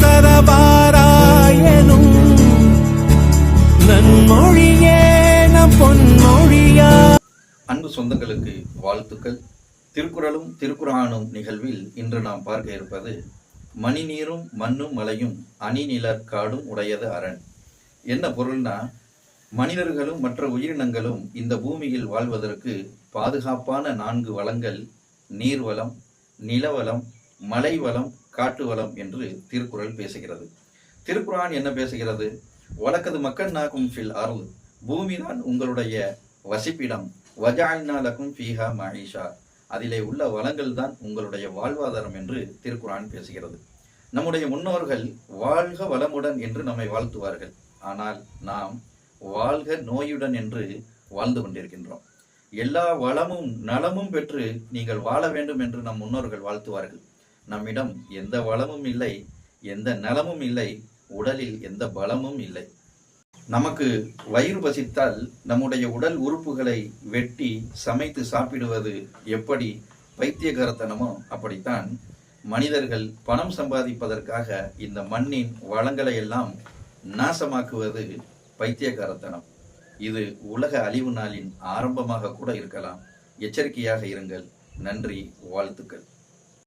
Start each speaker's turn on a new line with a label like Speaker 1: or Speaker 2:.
Speaker 1: தரவாராயனும் நன்மொழியே நம் பொன்மொழியா.
Speaker 2: அன்பு சொந்தங்களுக்கு வாழ்த்துக்கள். திருக்குறளும் திருக்குர்ஆனும் நிகழ்வில் இன்று நாம் பார்க்க இருப்பது மணி நீரும் மண்ணும் மலையும் அணிநிலர் காடும் உடையது அரண். என்ன பொருள்னா, மனிதர்களும் மற்ற உயிரினங்களும் இந்த பூமியில் வாழ்வதற்கு பாதுகாப்பான 4 வளங்கள் நீர்வளம், நிலவளம், மலை வளம், காட்டு வளம் என்று திருக்குறள் பேசுகிறது. திருக்குர்ஆன் என்ன பேசுகிறது? வலக்கது மக்கன்னாக்கும் ஃபில் அர்ள், பூமிதான் உங்களுடைய வசிப்பிடம், வஜஅல்னா லக்கும் ஃபீஹா மஈஷா, அதிலே உள்ள வளங்கள் தான் உங்களுடைய வாழ்வாதாரம் என்று திருக்குர்ஆன் பேசுகிறது. நம்முடைய முன்னோர்கள் வாழ்க வளமுடன் என்று நம்மை வாழ்த்துவார்கள். ஆனால் நாம் வாழ்க நோயுடன் என்று வாழ்ந்து கொண்டிருக்கின்றோம். எல்லா வளமும் நலமும் பெற்று நீங்கள் வாழ வேண்டும் என்று நம் முன்னோர்கள் வாழ்த்துவார்கள். நம்மிடம் எந்த வளமும் இல்லை, எந்த நலமும் இல்லை, உடலில் எந்த பலமும் இல்லை. நமக்கு வயிறு பசித்தால் நம்முடைய உடல் உறுப்புகளை வெட்டி சமைத்து சாப்பிடுவது எப்படி பைத்தியகாரத்தனமோ, அப்படித்தான் மனிதர்கள் பணம் சம்பாதிப்பதற்காக இந்த மண்ணின் வளங்களை எல்லாம் நாசமாக்குவது பைத்தியகாரத்தனம். இது உலக அழிவு நாளின் ஆரம்பமாக கூட இருக்கலாம். எச்சரிக்கையாக இருங்கள். நன்றி, வாழ்த்துக்கள்.